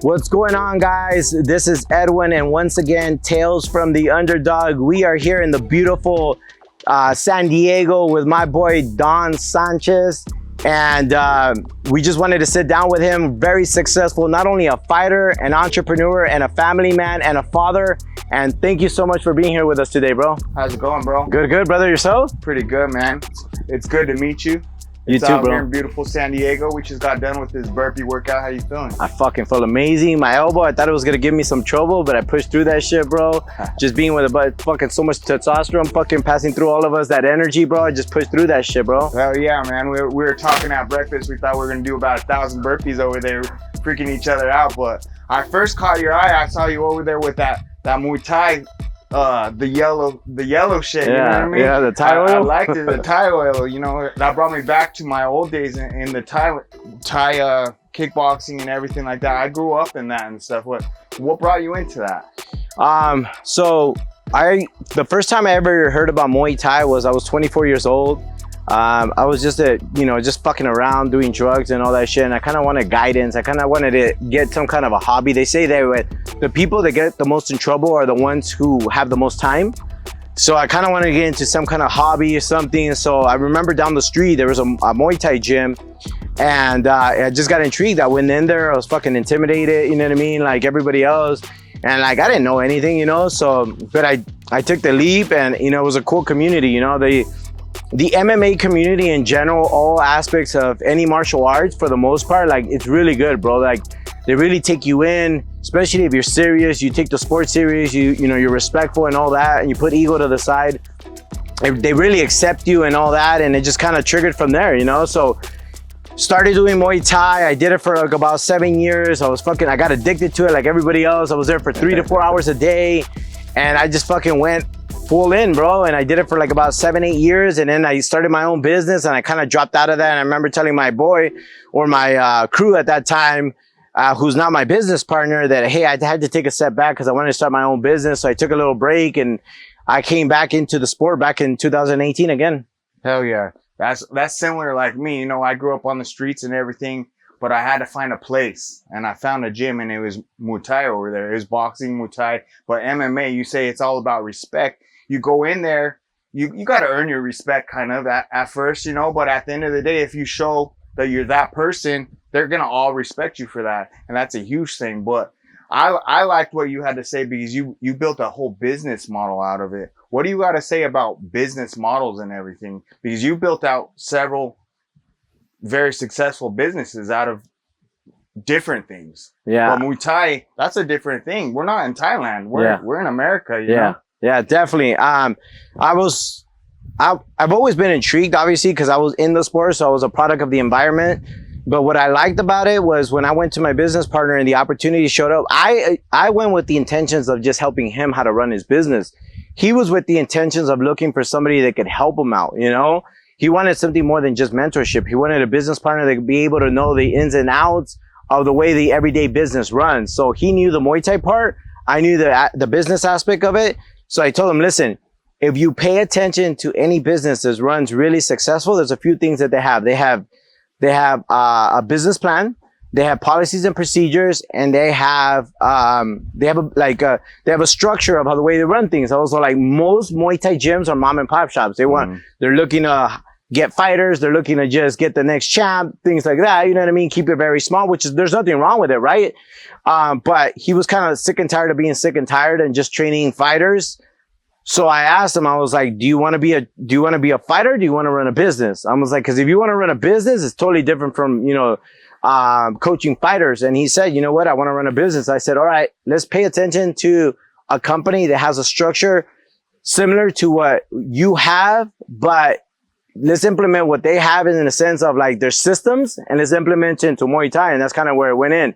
What's going on, guys? This is Edwin, and once again, Tales from the Underdog. We are here in the beautiful San Diego with my boy Don Sanchez, and we just wanted to sit down with him. Very successful, not only a fighter, an entrepreneur, and a family man, and a father. And thank you so much for being here with us today, bro. How's it going, bro? Good, brother. Yourself? Pretty good, man. It's good to meet you. You It's too, out bro. here in beautiful San Diego. We just got done with this burpee workout. How you feeling? I fucking felt amazing. My elbow, I thought it was gonna give me some trouble, but I pushed through that shit, bro. Just being with fucking so much testosterone, fucking passing through all of us, that energy, bro. I just pushed through that shit, bro. Hell yeah, man. We were talking at breakfast. We thought we were gonna do about 1,000 burpees over there, freaking each other out. But I first caught your eye. I saw you over there with that Muay Thai. The yellow shit, you know what I mean? Yeah, the Thai oil. I liked it, the Thai oil, you know, that brought me back to my old days in the Thai kickboxing and everything like that. I grew up in that and stuff. What brought you into that? So the first time I ever heard about Muay Thai was I was 24 years old. I was just just fucking around doing drugs and all that shit, and I kind of wanted guidance. I kind of wanted to get some kind of a hobby. They say that the people that get the most in trouble are the ones who have the most time. So I kind of wanted to get into some kind of hobby or something. So I remember down the street there was a Muay Thai gym, and I just got intrigued. I went in there. I was fucking intimidated, you know what I mean, like everybody else. And like I didn't know anything, you know. So but I took the leap, and you know, it was a cool community, you know. The MMA community in general, all aspects of any martial arts, for the most part, like it's really good, bro. Like they really take you in, especially if you're serious. You take the sport serious. You're respectful and all that, and you put ego to the side. They really accept you and all that, and it just kind of triggered from there, you know. So started doing Muay Thai. I did it for like about 7 years. I got addicted to it like everybody else. I was there for 3 to 4 hours a day, and I just fucking went full in, bro. And I did it for like about 7-8 years, and then I started my own business, and I kind of dropped out of that. And I remember telling my boy, or my crew at that time, who's not my business partner, that hey, I had to take a step back because I wanted to start my own business. So I took a little break, and I came back into the sport back in 2018 again. Hell yeah. That's similar like me. You know, I grew up on the streets and everything, but I had to find a place, and I found a gym, and it was Muay Thai over there. It was boxing, Muay Thai, but MMA, you say it's all about respect. You go in there, you got to earn your respect kind of at first, you know, but at the end of the day, if you show that you're that person, they're going to all respect you for that. And that's a huge thing. But I liked what you had to say, because you built a whole business model out of it. What do you got to say about business models and everything? Because you built out several very successful businesses out of different things. Yeah. But Muay Thai, that's a different thing. We're not in Thailand. We're in America, you know? Yeah, definitely. I've always been intrigued, obviously, because I was in the sport, so I was a product of the environment. But what I liked about it was when I went to my business partner and the opportunity showed up, I went with the intentions of just helping him how to run his business. He was with the intentions of looking for somebody that could help him out, you know? He wanted something more than just mentorship. He wanted a business partner that could be able to know the ins and outs of the way the everyday business runs. So he knew the Muay Thai part. I knew the business aspect of it. So I told him, listen, if you pay attention to any business that runs really successful, there's a few things that they have. They have a business plan, they have policies and procedures, and they have a structure of how the way they run things. Also, like most Muay Thai gyms are mom and pop shops. They're looking to get fighters. They're looking to just get the next champ, things like that. You know what I mean? Keep it very small, there's nothing wrong with it, right? But he was kind of sick and tired of being sick and tired and just training fighters. So I asked him, I was like, do you want to be a fighter? Or do you want to run a business? I was like, because if you want to run a business, it's totally different from, coaching fighters. And he said, you know what? I want to run a business. I said, all right, let's pay attention to a company that has a structure similar to what you have, but let's implement what they have in the sense of like their systems, and let's implement it into Muay Thai. And that's kind of where it went in.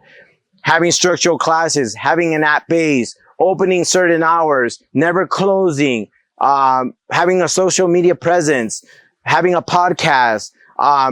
Having structural classes, having an app base, opening certain hours, never closing, having a social media presence, having a podcast,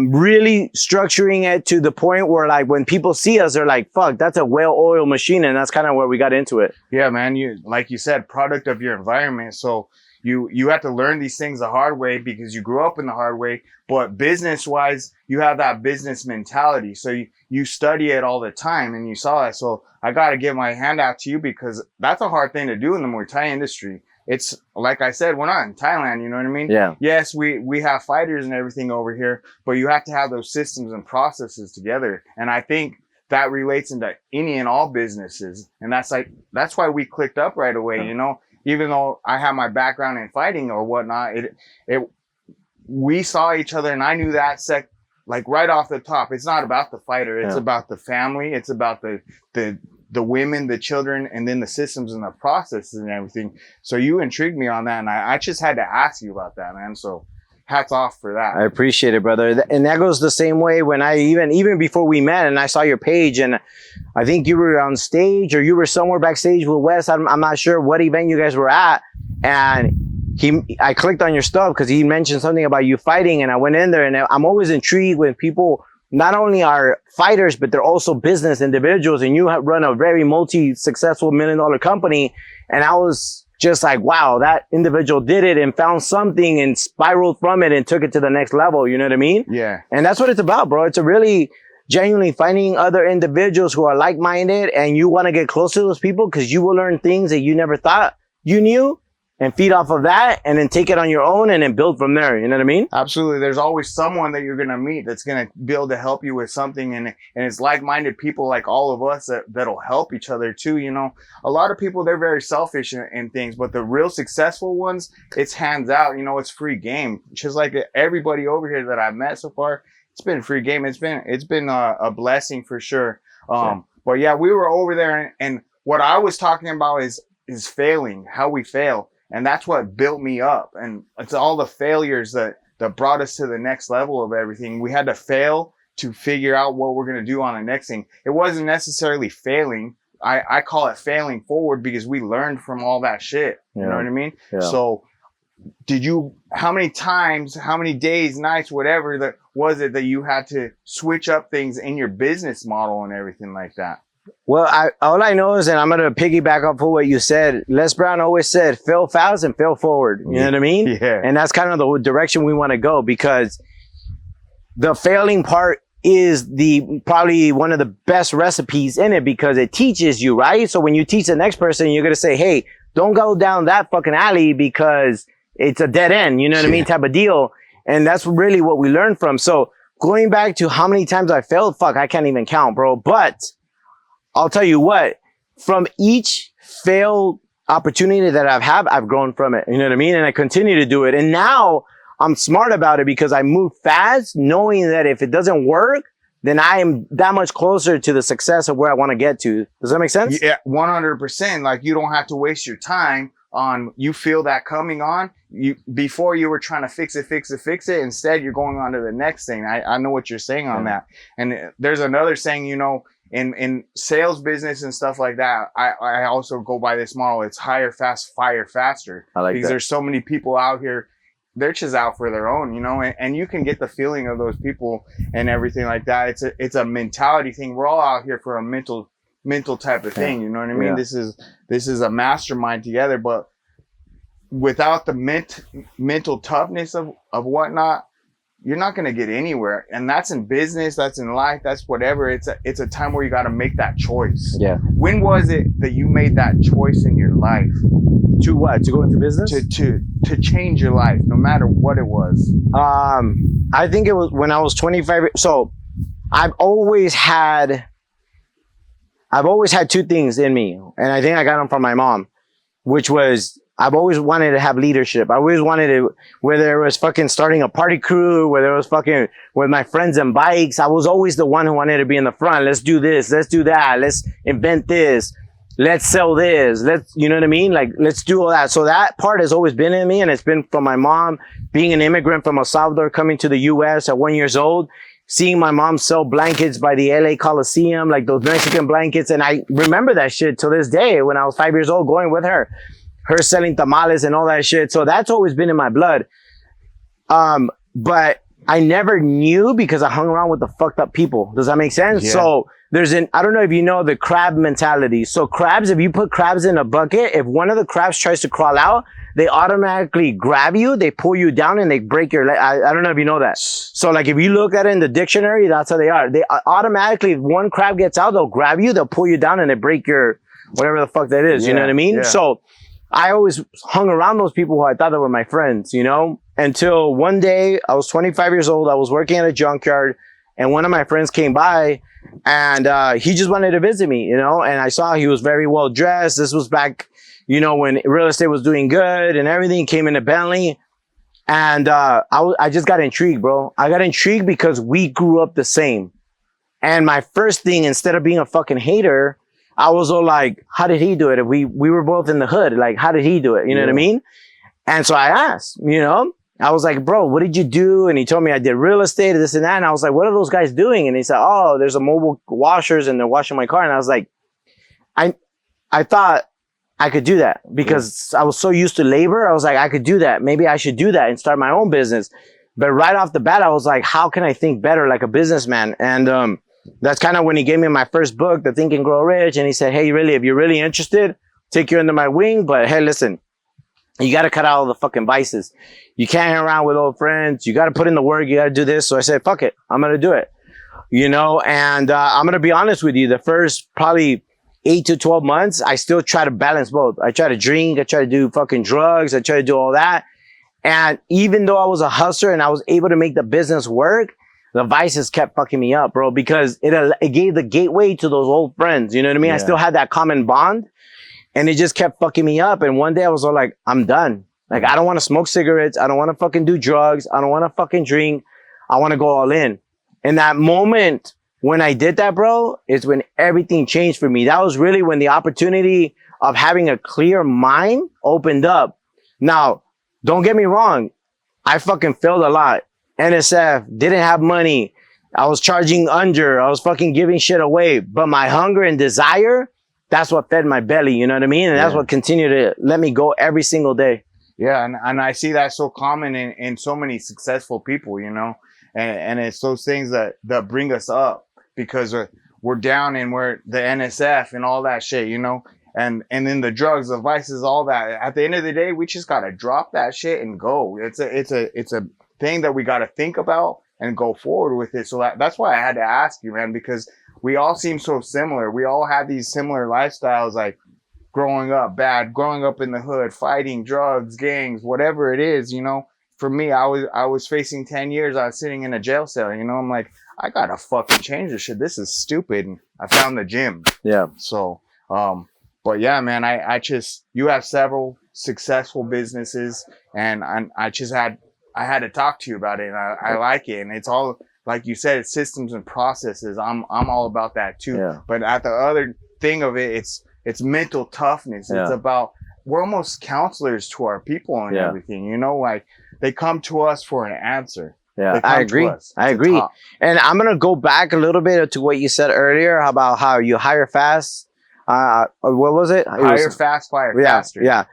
really structuring it to the point where like when people see us, they're like, fuck, that's a well-oiled machine. And that's kind of where we got into it. Yeah, man. Like you said, product of your environment. So you have to learn these things the hard way because you grew up in the hard way. But business wise, you have that business mentality. So you study it all the time and you saw it. So I got to give my hand out to you because that's a hard thing to do in the Muay Thai industry. It's like I said, we're not in Thailand. You know what I mean? Yeah. Yes, we have fighters and everything over here, but you have to have those systems and processes together. And I think that relates into any and all businesses. And that's why we clicked up right away, you know, even though I have my background in fighting or whatnot, we saw each other and I knew that like right off the top, it's not about the fighter. It's about the family. It's about the women, the children, and then the systems and the processes and everything. So you intrigued me on that. And I just had to ask you about that, man. So hats off for that. I appreciate it, brother. And that goes the same way when I even before we met and I saw your page and I think you were on stage or you were somewhere backstage with Wes. I'm not sure what event you guys were at. And I clicked on your stuff because he mentioned something about you fighting and I went in there and I'm always intrigued when people not only are fighters, but they're also business individuals and you have run a very multi-successful $1 million company. And I was just like, wow, that individual did it and found something and spiraled from it and took it to the next level. You know what I mean? Yeah. And that's what it's about, bro. It's a really genuinely finding other individuals who are like-minded and you want to get close to those people because you will learn things that you never thought you knew and feed off of that and then take it on your own and then build from there. You know what I mean? Absolutely. There's always someone that you're going to meet that's going to be able to help you with something. And it's like-minded people like all of us that'll help each other too. You know, a lot of people, they're very selfish in things, but the real successful ones, it's hands out, you know, it's free game. Just like everybody over here that I've met so far, it's been free game. It's been a blessing for sure. But yeah, we were over there and what I was talking about is failing, how we fail. And that's what built me up. And it's all the failures that brought us to the next level of everything. We had to fail to figure out what we're going to do on the next thing. It wasn't necessarily failing. I call it failing forward because we learned from all that shit. You know what I mean? Yeah. So how many times, how many days, nights, whatever that was it that you had to switch up things in your business model and everything like that? Well, all I know is, and I'm going to piggyback off of what you said, Les Brown always said, fail fast and fail forward. You know what I mean? Yeah. And that's kind of the direction we want to go because the failing part is probably one of the best recipes in it because it teaches you, right? So when you teach the next person, you're going to say, hey, don't go down that fucking alley because it's a dead end. You know what I mean? Type of deal. And that's really what we learned from. So going back to how many times I failed, fuck, I can't even count, bro. But I'll tell you what, from each failed opportunity that I've grown from it. You know what I mean? And I continue to do it. And now I'm smart about it because I move fast knowing that if it doesn't work, then I am that much closer to the success of where I want to get to. Does that make sense? Yeah, 100%. Like you don't have to waste your time on, you feel that coming on, before you were trying to fix it. Instead, you're going on to the next thing. I know what you're saying on that. And there's another saying, you know, in sales business and stuff like that, I also go by this model. It's hire fast, fire faster. I like because that. There's so many people out here, they're just out for their own, you know, and you can get the feeling of those people and everything like that. It's a mentality thing. We're all out here for a mental type of thing. You know what I mean? Yeah. This is a mastermind together, but without the mental toughness of whatnot, you're not going to get anywhere. And that's in business, that's in life, that's whatever. It's a time where you got to make that choice. Yeah. When was it that you made that choice in your life? To what? To go into business? To change your life, no matter what it was. I think it was when I was 25. So I've always had two things in me. And I think I got them from my mom, which was, I've always wanted to have leadership. I always wanted to, whether it was fucking starting a party crew, whether it was fucking with my friends and bikes, I was always the one who wanted to be in the front. Let's do this. Let's do that. Let's invent this. Let's sell this. You know what I mean? Like, let's do all that. So that part has always been in me, and it's been from my mom being an immigrant from El Salvador, coming to the U.S. at 1 year old, seeing my mom sell blankets by the LA Coliseum, like those Mexican blankets. And I remember that shit to this day when I was 5 years old going with her selling tamales and all that shit. So that's always been in my blood. But I never knew because I hung around with the fucked up people. Does that make sense? Yeah. So I don't know if you know the crab mentality. So crabs, if you put crabs in a bucket, if one of the crabs tries to crawl out, they automatically grab you, they pull you down, and they break your leg. I don't know if you know that. So like if you look at it in the dictionary, that's how they are. They automatically, if one crab gets out, they'll grab you, they'll pull you down, and they break your whatever the fuck that is. You know what I mean? Yeah. So I always hung around those people who I thought that were my friends, you know, until one day I was 25 years old. I was working at a junkyard, and one of my friends came by, and he just wanted to visit me, you know, and I saw he was very well dressed. This was back, you know, when real estate was doing good and everything. Came in a Bentley, and I just got intrigued, bro. I got intrigued because we grew up the same. And my first thing, instead of being a fucking hater, I was all like, how did he do it? If we were both in the hood, like, how did he do it? You know what I mean? And so I asked, you know, I was like, bro, what did you do? And he told me I did real estate, this and that. And I was like, what are those guys doing? And he said, oh, there's a mobile washers and they're washing my car. And I was like, I thought I could do that because I was so used to labor. I was like, I could do that. Maybe I should do that and start my own business. But right off the bat, I was like, how can I think better like a businessman? And that's kind of when he gave me my first book, The Think and Grow Rich. And he said, hey, really, if you're really interested, take you under my wing. But hey, listen, you got to cut out all the fucking vices. You can't hang around with old friends. You got to put in the work. You got to do this. So I said, fuck it. I'm going to do it. You know, and I'm going to be honest with you. The first probably 8 to 12 months, I still try to balance both. I try to drink. I try to do fucking drugs. I try to do all that. And even though I was a hustler and I was able to make the business work, the vices kept fucking me up, bro, because it gave the gateway to those old friends. You know what I mean? Yeah. I still had that common bond, and it just kept fucking me up. And one day I was all like, I'm done. Like, I don't want to smoke cigarettes. I don't want to fucking do drugs. I don't want to fucking drink. I want to go all in. And that moment when I did that, bro, is when everything changed for me. That was really when the opportunity of having a clear mind opened up. Now, don't get me wrong. I fucking failed a lot. NSF, didn't have money. I was charging under. I was fucking giving shit away. But my hunger and desire, that's what fed my belly. You know what I mean? And that's what continued to let me go every single day. Yeah. And I see that so common in so many successful people, you know, and it's those things that bring us up because we're down and we're the NSF and all that shit, you know, and then the drugs, the vices, all that. At the end of the day, we just got to drop that shit and go. It's a thing that we got to think about and go forward with it. So that's why I had to ask you, man, because we all seem so similar. We all have these similar lifestyles, like growing up bad, growing up in the hood, fighting, drugs, gangs, whatever it is, you know. For me, I was facing 10 years. I was sitting in a jail cell, you know. I'm like, I gotta fucking change this shit. This is stupid. And I found the gym. Yeah. So, but yeah, man, you have several successful businesses, and I had to talk to you about it, and I like it. And it's all, like you said, it's systems and processes. I'm all about that too. Yeah. But at the other thing of it, it's mental toughness. Yeah. It's about, we're almost counselors to our people and everything, you know, like they come to us for an answer. Yeah, I agree. And I'm going to go back a little bit to what you said earlier about how you hire fast. What was it? Hire fast, fire faster. Yeah.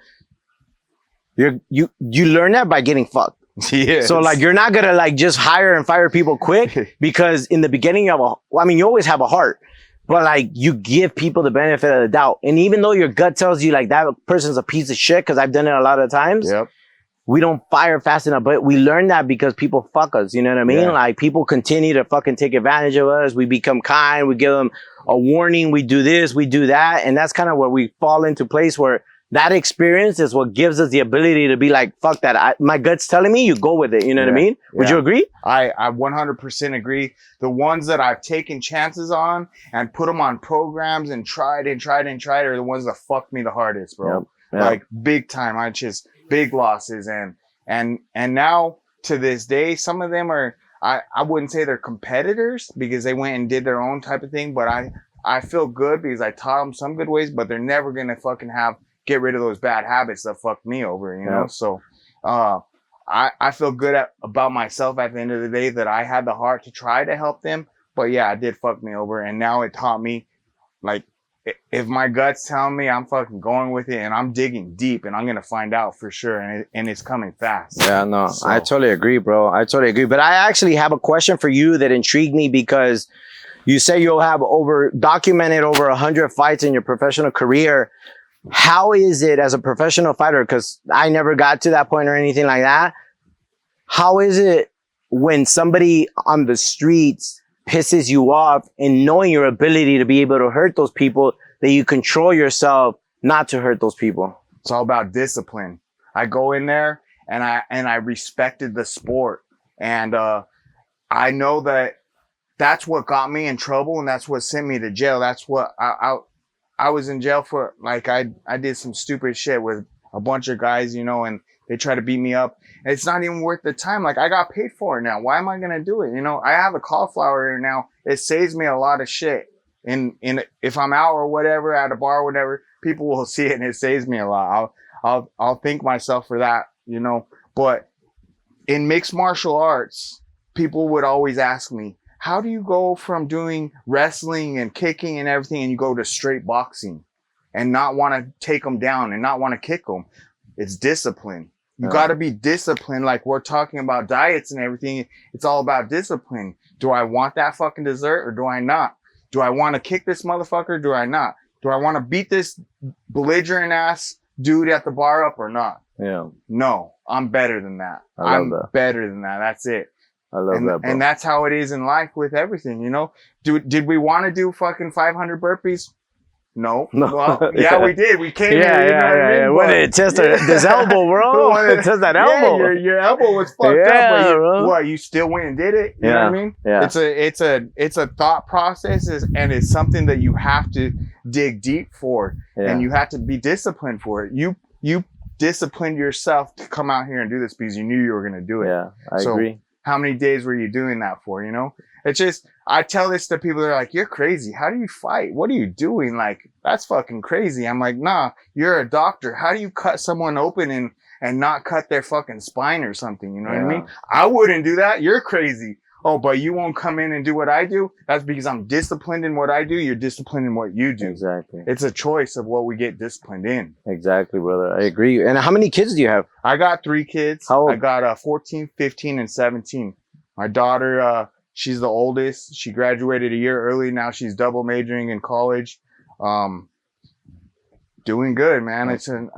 You learn that by getting fucked. Yes. So like, you're not going to like just hire and fire people quick because in the beginning you always have a heart, but like you give people the benefit of the doubt. And even though your gut tells you like that person's a piece of shit, cause I've done it a lot of times. Yep. We don't fire fast enough, but we learn that because people fuck us. You know what I mean? Yeah. Like people continue to fucking take advantage of us. We become kind. We give them a warning. We do this, we do that. And that's kind of where we fall into place where that experience is what gives us the ability to be like, fuck that. My gut's telling me, you go with it. You know what I mean? Would you agree? I 100% agree. The ones that I've taken chances on and put them on programs and tried are the ones that fucked me the hardest, bro. Yep. Like big time. Big losses. And now to this day, some of them are, I wouldn't say they're competitors because they went and did their own type of thing, but I feel good because I taught them some good ways, but they're never going to fucking get rid of those bad habits that fucked me over, you know? So, I feel good about myself at the end of the day that I had the heart to try to help them, but yeah, it did fuck me over. And now it taught me, like, if my gut's telling me, I'm fucking going with it, and I'm digging deep, and I'm gonna find out for sure, and it's coming fast. Yeah, no, I totally agree, bro. I totally agree. But I actually have a question for you that intrigued me, because you say you'll have documented over 100 fights in your professional career. How is it as a professional fighter? Because I never got to that point or anything like that. How is it when somebody on the streets pisses you off, and knowing your ability to be able to hurt those people, that you control yourself not to hurt those people? It's all about discipline. I go in there and I respected the sport, and I know that's what got me in trouble, and that's what sent me to jail. That's what I was in jail for. Like I did some stupid shit with a bunch of guys, you know, and they try to beat me up. And it's not even worth the time. Like, I got paid for it now. Why am I going to do it? You know, I have a cauliflower here now. It saves me a lot of shit. If I'm out or whatever, at a bar or whatever, people will see it, and it saves me a lot. I'll thank myself for that, you know. But in mixed martial arts, people would always ask me, how do you go from doing wrestling and kicking and everything, and you go to straight boxing and not want to take them down and not want to kick them? It's discipline. You got to be disciplined. Like, we're talking about diets and everything. It's all about discipline. Do I want that fucking dessert, or do I not? Do I want to kick this motherfucker? Or do I not? Do I want to beat this belligerent ass dude at the bar up or not? Yeah. No, I'm better than that. I'm better than that. That's it. I love that, bro. And that's how it is in life with everything, you know? Did we want to do fucking 500 burpees? No. Well, yeah, we did. We came in. Yeah. Wanted to test this elbow, bro. Wanted to test that elbow. Yeah, your elbow was fucked up, but you still went and did it. You know what I mean? Yeah. It's a thought process, and it's something that you have to dig deep for, and you have to be disciplined for it. You disciplined yourself to come out here and do this because you knew you were going to do it. Yeah, I agree. How many days were you doing that for? You know, it's just, I tell this to people, they're like, you're crazy. How do you fight? What are you doing? Like, that's fucking crazy. I'm like, nah, you're a doctor. How do you cut someone open and not cut their fucking spine or something? You know what I mean? I wouldn't do that. You're crazy. Oh, but you won't come in and do what I do? That's because I'm disciplined in what I do. You're disciplined in what you do. Exactly. It's a choice of what we get disciplined in. Exactly, brother. I agree. And how many kids do you have? I got 3 kids. How old? I got 14, 15, and 17. My daughter, she's the oldest. She graduated a year early. Now she's double majoring in college. Doing good, man.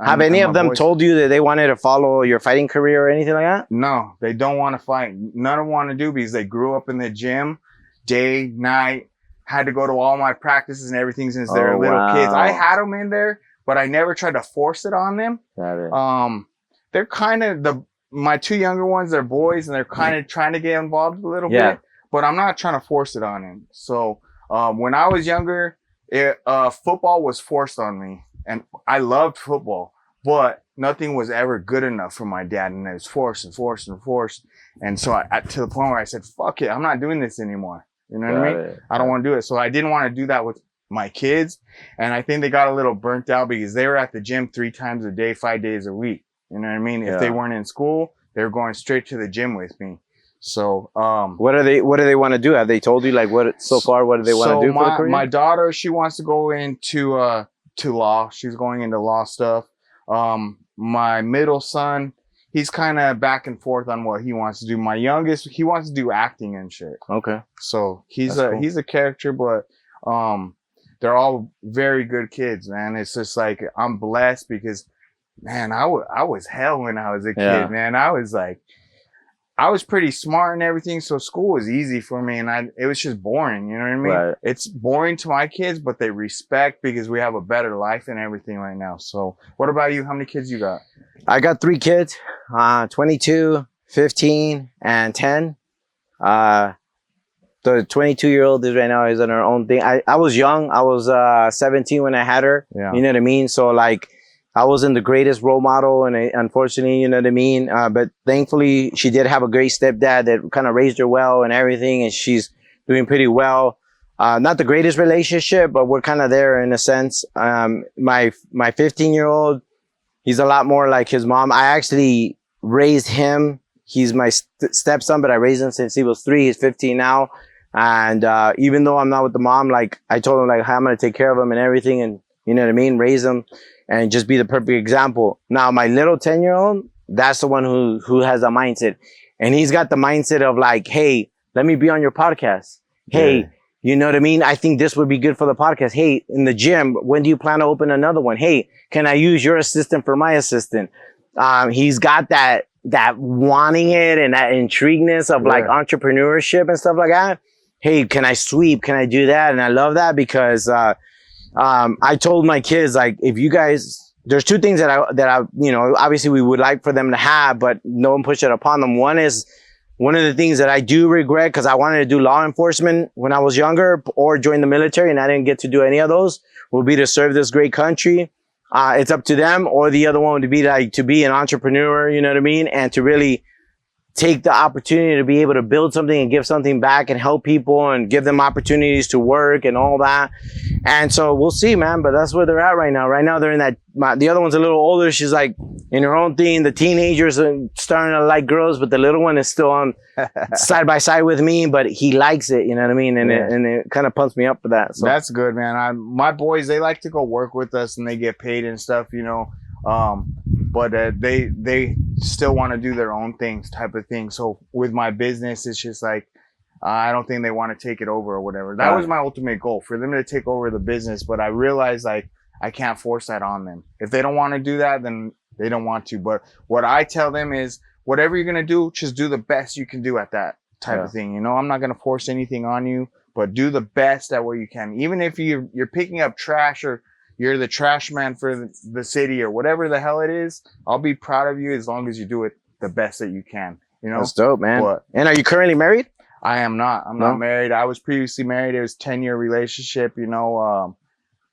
Have any of them told you that they wanted to follow your fighting career or anything like that? No, they don't want to fight. None of them want to do, because they grew up in the gym, day, night, had to go to all my practices and everything since they were little kids. I had them in there, but I never tried to force it on them. Got it. They're kind of my 2 younger ones, they're boys, and they're kind of trying to get involved a little bit, but I'm not trying to force it on them. So, when I was younger, football was forced on me. And I loved football, but nothing was ever good enough for my dad. And it was forced and forced and forced. And so to the point where I said, fuck it, I'm not doing this anymore. You know what I mean? I don't want to do it. So I didn't want to do that with my kids. And I think they got a little burnt out because they were at the gym 3 times a day, 5 days a week. You know what I mean? If they weren't in school, they were going straight to the gym with me. So, what do they want to do? Have they told you, like, what do they want to do for the career? My daughter, she wants to go into, to law. She's going into law stuff. My middle son, he's kind of back and forth on what he wants to do. My youngest, he wants to do acting and shit. Okay. So he's a character, but they're all very good kids, man. It's just like, I'm blessed because, man, I was hell when I was a kid, man. I was pretty smart and everything, so school was easy for me, and it was just boring, you know what I mean? Right. It's boring to my kids, but they respect because we have a better life and everything right now. So what about you? How many kids you got? I got 3 kids, 22, 15, and 10. The 22-year-old is right now is on her own thing. I was young. I was 17 when I had her. Yeah. You know what I mean? So, like, I wasn't the greatest role model, and unfortunately, you know what I mean? But thankfully, she did have a great stepdad that kind of raised her well and everything, and she's doing pretty well. Not the greatest relationship, but we're kind of there in a sense. My 15-year-old, he's a lot more like his mom. I actually raised him. He's my stepson, but I raised him since he was 3. He's 15 now. And even though I'm not with the mom, like I told him, like, I'm going to take care of him and everything, and you know what I mean, raise him and just be the perfect example. Now, my little 10-year-old, that's the one who has a mindset, and he's got the mindset of like, hey, let me be on your podcast. Hey, you know what I mean? I think this would be good for the podcast. Hey, in the gym, when do you plan to open another one? Hey, can I use your assistant for my assistant? He's got that wanting it and that intrigueness of like entrepreneurship and stuff like that. Hey, can I sweep? Can I do that? And I love that because, I told my kids, like, if you guys, there's two things that I, you know, obviously we would like for them to have, but no one push it upon them. One is, one of the things that I do regret, because I wanted to do law enforcement when I was younger or join the military, and I didn't get to do any of those, would be to serve this great country. It's up to them. Or the other one would be like to be an entrepreneur, you know what I mean? And to really take the opportunity to be able to build something and give something back and help people and give them opportunities to work and all that. And so we'll see, man, but that's where they're at right now. Right now they're in that, the other one's a little older. She's like in her own thing. The teenagers are starting to like girls, but the little one is still on side by side with me, but he likes it, you know what I mean? And it kind of pumps me up for that. So that's good, man. My boys, they like to go work with us and they get paid and stuff, you know. But they still want to do their own things, type of thing. So with my business, it's just like, I don't think they want to take it over or whatever. That was my ultimate goal, for them to take over the business. But I realized, like, I can't force that on them. If they don't want to do that, then they don't want to. But what I tell them is, whatever you're going to do, just do the best you can do at that type of thing. You know, I'm not going to force anything on you, but do the best at what you can. Even if you're picking up trash, or you're the trash man for the city, or whatever the hell it is, I'll be proud of you as long as you do it the best that you can. You know, that's dope, man. And are you currently married? I am not. I'm not married. I was previously married. It was a 10-year relationship, you know,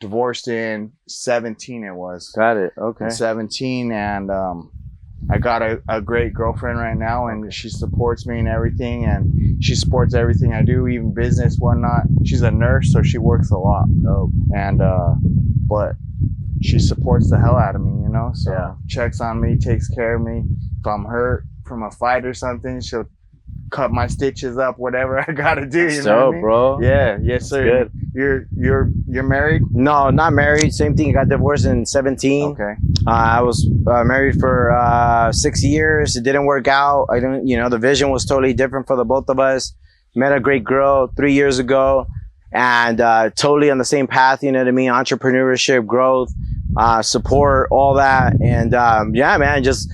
divorced in 17 it was. Got it. Okay. In 17, and I got a great girlfriend right now, and she supports me and everything, and she supports everything I do, even business, whatnot. She's a nurse, so she works a lot. And but she supports the hell out of me, you know. So checks on me, takes care of me. If I'm hurt from a fight or something, she'll cut my stitches up, whatever I gotta do. You know what I mean? Bro. Yeah, yes sir. Good. You're married? No, not married. Same thing. I got divorced in 17. Okay. I was married for 6 years. It didn't work out. I don't, you know, the vision was totally different for the both of us. Met a great girl 3 years ago, and totally on the same path. You know what I mean? Entrepreneurship, growth, support, all that, and yeah, man, just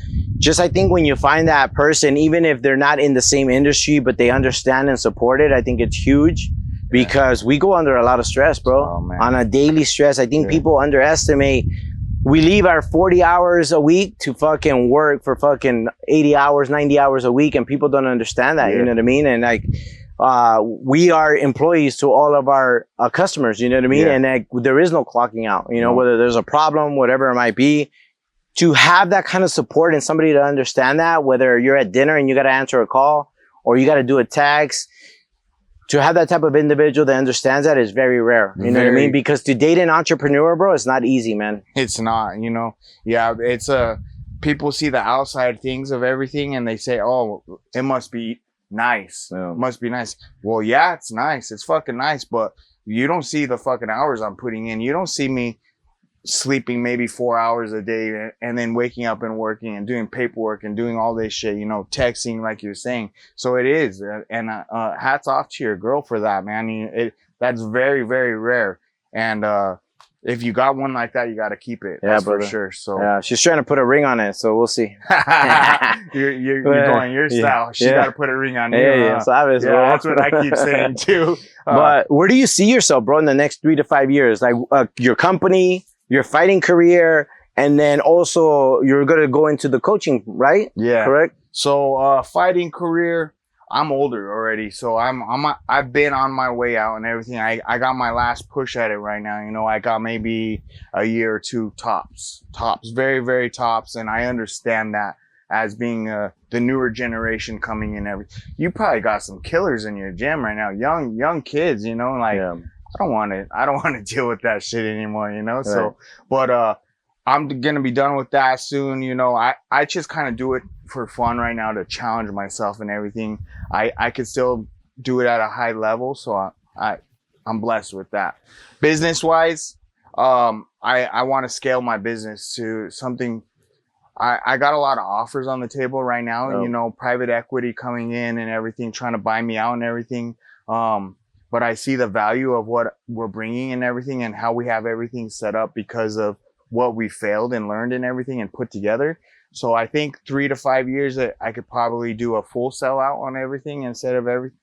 I think when you find that person, even if they're not in the same industry, but they understand and support it, I think it's huge, because we go under a lot of stress, bro, on a daily stress. I think people underestimate. We leave our 40 hours a week to fucking work for fucking 80 hours, 90 hours a week, and people don't understand that, you know what I mean? And like, we are employees to all of our customers, you know what I mean? And like, there is no clocking out, you know, whether there's a problem, whatever it might be. To have that kind of support and somebody to understand that, whether you're at dinner and you got to answer a call or you got to do a text, to have that type of individual that understands that is very rare. You know what I mean? Because to date an entrepreneur, bro, it's not easy, man. It's not, you know. Yeah, it's people see the outside things of everything and they say, oh, it must be nice. It must be nice. Well, yeah, it's nice. It's fucking nice, but you don't see the fucking hours I'm putting in. You don't see me sleeping maybe 4 hours a day and then waking up and working and doing paperwork and doing all this shit, you know, texting like you're saying. So it is, and hats off to your girl for that, man. That's very, very rare. And if you got one like that, you got to keep it. That's for sure. So yeah, she's trying to put a ring on it, so we'll see. you're going your style. She's got to put a ring on you. That's obvious, bro. That's what I keep saying too. But where do you see yourself, bro, in the next 3 to 5 years? Like your company, your fighting career, and then also you're going to go into the coaching, right? Yeah. Correct? So fighting career, I'm older already, so I've been on my way out and everything. I got my last push at it right now. You know, I got maybe a year or two tops, very, very tops. And I understand that as being the newer generation coming in. You probably got some killers in your gym right now, young kids, you know, like, I don't want to deal with that shit anymore, you know? Right. So, but, I'm going to be done with that soon. You know, I just kind of do it for fun right now to challenge myself and everything. I could still do it at a high level. So I'm blessed with that. Business wise, I want to scale my business to something. I got a lot of offers on the table right now, Oh. you know, private equity coming in and everything, trying to buy me out and everything. But I see the value of what we're bringing and everything and how we have everything set up because of what we failed and learned and everything and put together. So I think 3 to 5 years that I could probably do a full sellout on everything instead of everything.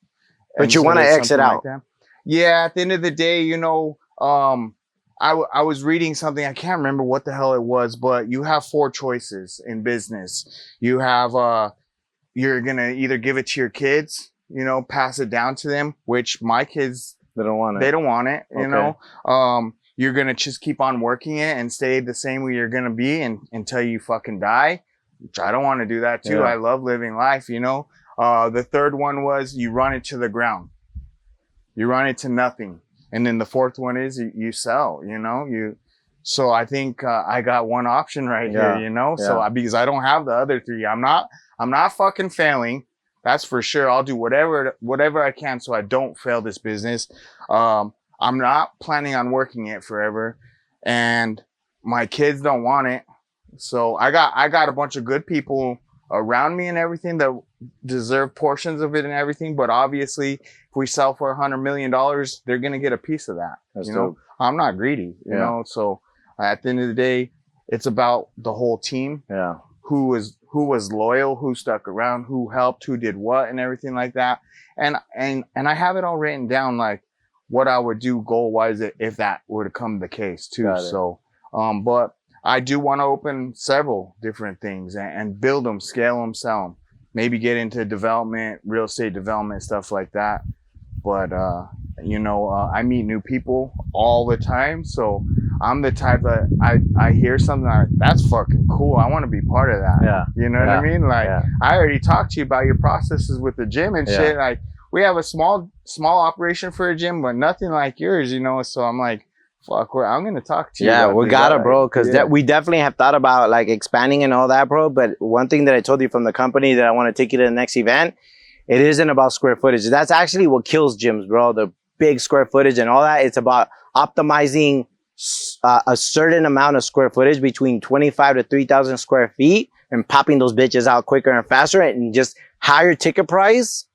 But you want to exit out. Like yeah. At the end of the day, you know, I was reading something. I can't remember what the hell it was, but you have 4 choices in business. You have, you're going to either give it to your kids, you know, pass it down to them, which my kids, They don't want it. they don't want it, you Okay. know. You're going to just keep on working it and stay the same way you're going to be until you fucking die, which I don't want to do that too. Yeah. I love living life, you know. The third one was you run it to the ground. You run it to nothing. And then the fourth one is you sell, you know, so I think, I got one option right Yeah. here, you know, Yeah. so because I don't have the other 3, I'm not fucking failing. That's for sure. I'll do whatever I can so I don't fail this business. I'm not planning on working it forever, and my kids don't want it. So I got a bunch of good people around me and everything that deserve portions of it and everything. But obviously, if we sell for $100 million, they're going to get a piece of that. That's you know, dope. I'm not greedy, you know? So at the end of the day, it's about the whole team. Yeah. Who was loyal, who stuck around, who helped, who did what and everything like that. And I have it all written down, like what I would do goal wise if that were to come the case too. Got it. So, but I do want to open several different things and build them, scale them, sell them, maybe get into development, real estate development, stuff like that. But, you know, I meet new people all the time. So I'm the type that I hear something like, that's fucking cool. I want to be part of that. Yeah. You know what I mean? Like, Yeah. I already talked to you about your processes with the gym and Yeah. shit. Like, we have a small operation for a gym, but nothing like yours, you know? So I'm like, fuck, I'm going to talk to you. Yeah, about we this, got it, right? bro. Because Yeah. we definitely have thought about like expanding and all that, bro. But one thing that I told you from the company that I want to take you to the next event, it isn't about square footage. That's actually what kills gyms, bro. The big square footage and all that. It's about optimizing a certain amount of square footage between 25 to 3,000 square feet and popping those bitches out quicker and faster and just higher ticket price,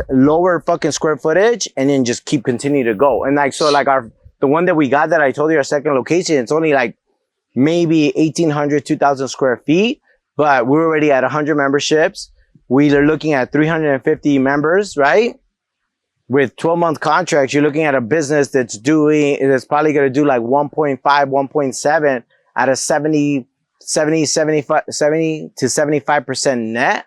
lower fucking square footage, and then just continue to go. And like, so like the one that we got that I told you, our second location, it's only like maybe 1,800, 2,000 square feet, but we're already at 100 memberships. We are looking at 350 members, right? With 12-month contracts, you're looking at a business that's probably going to do like 1.5, 1.7 at a 70 to 75% net.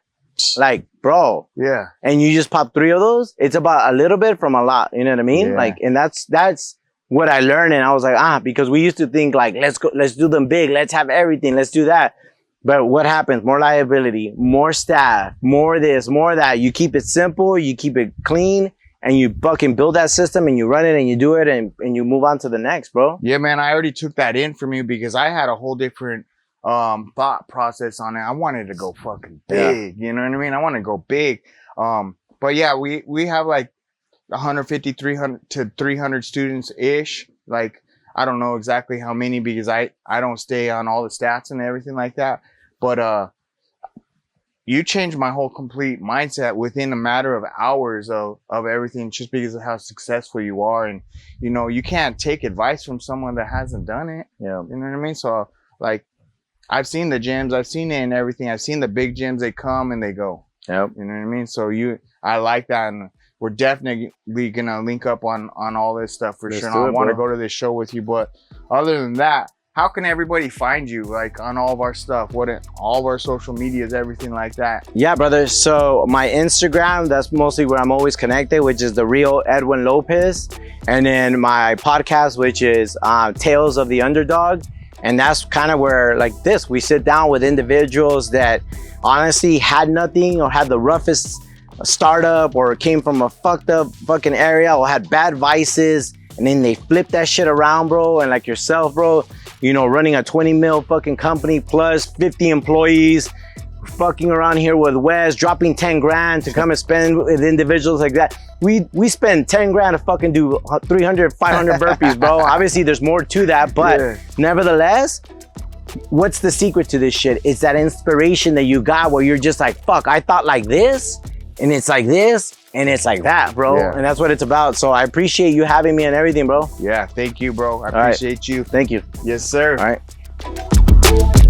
Like, bro. Yeah. And you just pop 3 of those. It's about a little bit from a lot. You know what I mean? Yeah. Like, and that's what I learned. And I was like, because we used to think like, let's do them big. Let's have everything. Let's do that. But what happens? More liability, more staff, more this, more that. You keep it simple. You keep it clean. And you fucking build that system and you run it and you do it and you move on to the next, bro. Yeah, man, I already took that in from you because I had a whole different thought process on it. I wanted to go fucking big, you know what I mean? I want to go big. But yeah, we have like 150, 300 to 300 students ish. Like, I don't know exactly how many because I don't stay on all the stats and everything like that. But you changed my whole complete mindset within a matter of hours of everything just because of how successful you are. And, you know, you can't take advice from someone that hasn't done it. Yeah. You know what I mean? So, like, I've seen the gyms, I've seen it and everything. I've seen the big gyms, they come and they go. Yep. You know what I mean? So I like that. And we're definitely going to link up on all this stuff for sure. And I want to go to this show with you. But other than that, how can everybody find you, like, on all of our stuff? All of our social medias, everything like that? Yeah, brother. So my Instagram, that's mostly where I'm always connected, which is the real Edwin Lopez. And then my podcast, which is Tales of the Underdog. And that's kind of where, like this, we sit down with individuals that honestly had nothing or had the roughest startup or came from a fucked up fucking area or had bad vices. And then they flip that shit around, bro. And like yourself, bro, you know, running a 20 mil fucking company plus 50 employees, fucking around here with Wes, dropping 10 grand to come and spend with individuals like that. We spend 10 grand to fucking do 300, 500 burpees, bro. Obviously, there's more to that, but nevertheless, what's the secret to this shit? It's that inspiration that you got where you're just like, fuck, I thought like this, and it's like this, and it's like that, bro. Yeah. And that's what it's about. So I appreciate you having me and everything, bro. Yeah, thank you, bro. I appreciate you. Thank you. Yes, sir. All right.